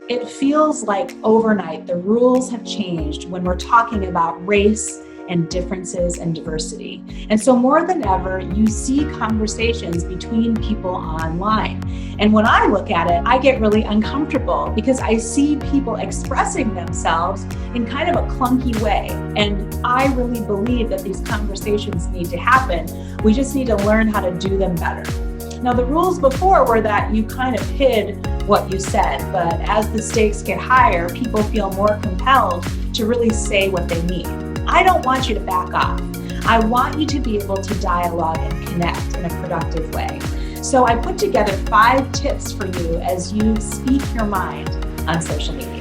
It feels like overnight the rules have changed when we're talking about race and differences and diversity. And so more than ever, you see conversations between people online. And when I look at it, I get really uncomfortable because I see people expressing themselves in kind of a clunky way. And I really believe that these conversations need to happen. We just need to learn how to do them better. Now, the rules before were that you kind of hid what you said, but as the stakes get higher, people feel more compelled to really say what they mean. I don't want you to back off. I want you to be able to dialogue and connect in a productive way. So I put together 5 tips for you as you speak your mind on social media.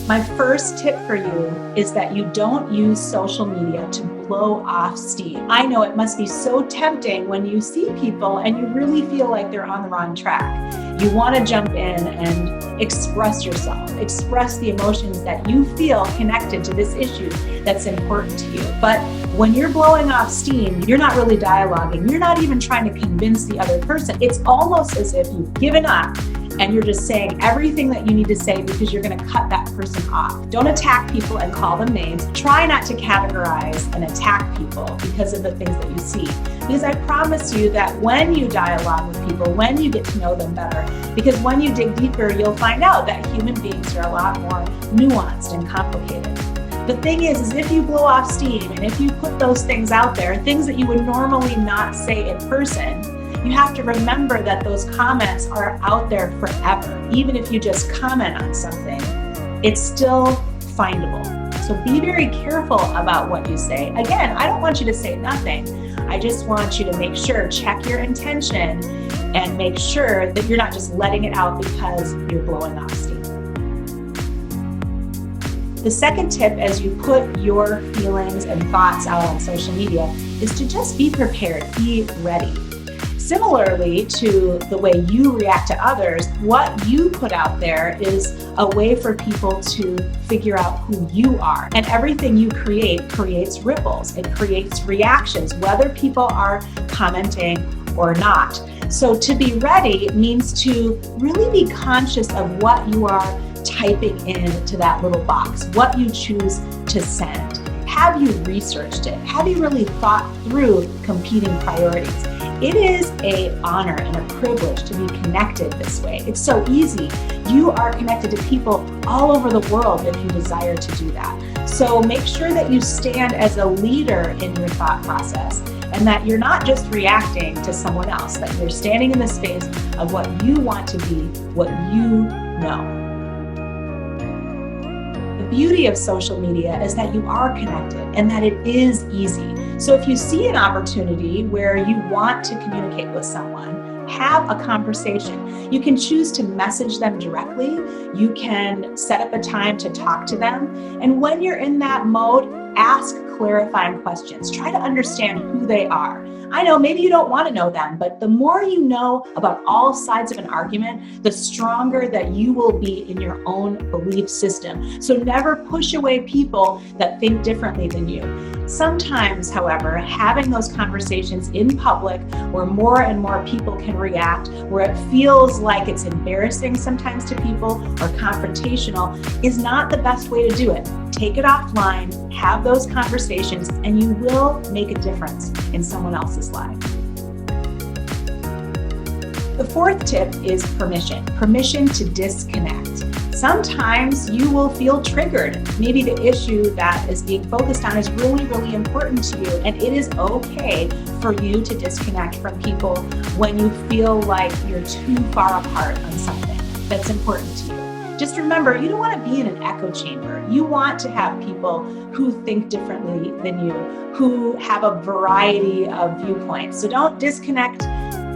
My first tip for you is that you don't use social media to blow off steam. I know it must be so tempting when you see people and you really feel like they're on the wrong track. You want to jump in and express yourself, express the emotions that you feel connected to this issue that's important to you. But when you're blowing off steam, you're not really dialoguing. You're not even trying to convince the other person. It's almost as if you've given up and you're just saying everything that you need to say because you're going to cut that person off. Don't attack people and call them names. Try not to categorize and attack people because of the things that you see. Because I promise you that when you dialogue with people, when you get to know them better, because when you dig deeper, you'll find out that human beings are a lot more nuanced and complicated. The thing is if you blow off steam and if you put those things out there, things that you would normally not say in person, you have to remember that those comments are out there forever. Even if you just comment on something, it's still findable. So be very careful about what you say. Again, I don't want you to say nothing. I just want you to make sure, check your intention and make sure that you're not just letting it out because you're blowing off steam. The second tip as you put your feelings and thoughts out on social media is to just be prepared, be ready. Similarly to the way you react to others, what you put out there is a way for people to figure out who you are. And everything you create creates ripples. It creates reactions, whether people are commenting or not. So to be ready means to really be conscious of what you are typing into that little box, what you choose to send. Have you researched it? Have you really thought through competing priorities? It is an honor and a privilege to be connected this way. It's so easy. You are connected to people all over the world if you desire to do that. So make sure that you stand as a leader in your thought process and that you're not just reacting to someone else, that you're standing in the space of what you want to be, what you know. The beauty of social media is that you are connected and that it is easy. So if you see an opportunity where you want to communicate with someone, have a conversation. You can choose to message them directly. You can set up a time to talk to them. And when you're in that mode, ask clarifying questions. Try to understand who they are. I know maybe you don't want to know them, but the more you know about all sides of an argument, the stronger that you will be in your own belief system. So never push away people that think differently than you. Sometimes, however, having those conversations in public where more and more people can react, where it feels like it's embarrassing sometimes to people or confrontational, is not the best way to do it. Take it offline, have those conversations, and you will make a difference in someone else's life. The fourth tip is permission. Permission to disconnect. Sometimes you will feel triggered. Maybe the issue that is being focused on is really, really important to you, and it is okay for you to disconnect from people when you feel like you're too far apart on something that's important to you. Just remember, you don't want to be in an echo chamber. You want to have people who think differently than you, who have a variety of viewpoints. So don't disconnect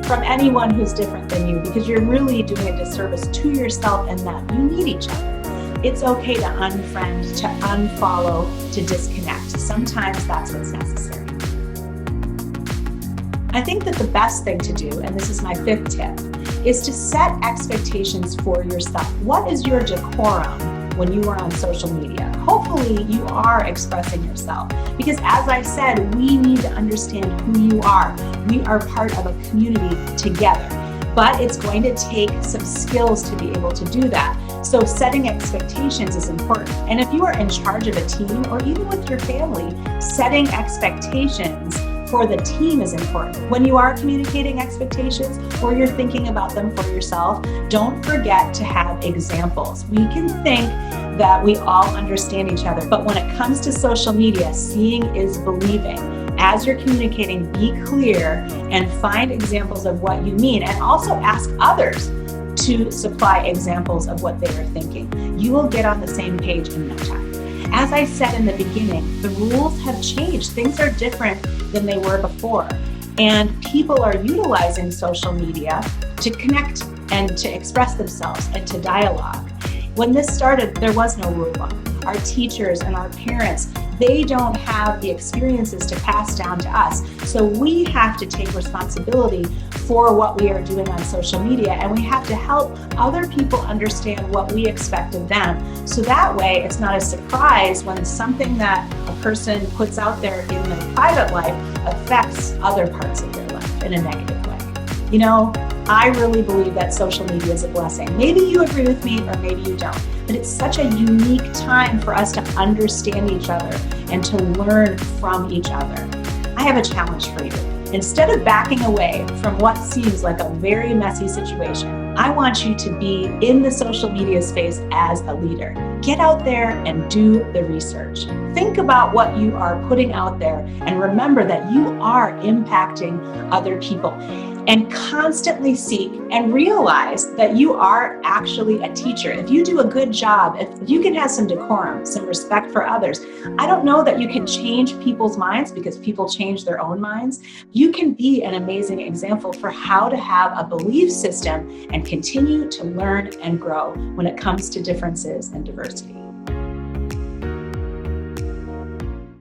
from anyone who's different than you because you're really doing a disservice to yourself and them. You need each other. It's okay to unfriend, to unfollow, to disconnect. Sometimes that's what's necessary. I think that the best thing to do, and this is my fifth tip, is to set expectations for yourself. What is your decorum when you are on social media? Hopefully you are expressing yourself because as I said, we need to understand who you are. We are part of a community together. but it's going to take some skills to be able to do that. So setting expectations is important. And if you are in charge of a team or even with your family, setting expectations for the team is important. When you are communicating expectations or you're thinking about them for yourself, don't forget to have examples. We can think that we all understand each other, but when it comes to social media, seeing is believing. As you're communicating, be clear and find examples of what you mean, and also ask others to supply examples of what they are thinking. You will get on the same page in no time. As I said in the beginning, the rules have changed. Things are different than they were before. And people are utilizing social media to connect and to express themselves and to dialogue. When this started, there was no rule book. Our teachers and our parents, they don't have the experiences to pass down to us. So we have to take responsibility for what we are doing on social media, and we have to help other people understand what we expect of them. So that way it's not a surprise when something that a person puts out there in their private life affects other parts of their life in a negative way. You know, I really believe that social media is a blessing. Maybe you agree with me or maybe you don't, but it's such a unique time for us to understand each other and to learn from each other. I have a challenge for you. Instead of backing away from what seems like a very messy situation, I want you to be in the social media space as a leader. Get out there and do the research. Think about what you are putting out there and remember that you are impacting other people. And constantly seek and realize that you are actually a teacher. If you do a good job, if you can have some decorum, some respect for others, I don't know that you can change people's minds because people change their own minds. You can be an amazing example for how to have a belief system and continue to learn and grow when it comes to differences and diversity.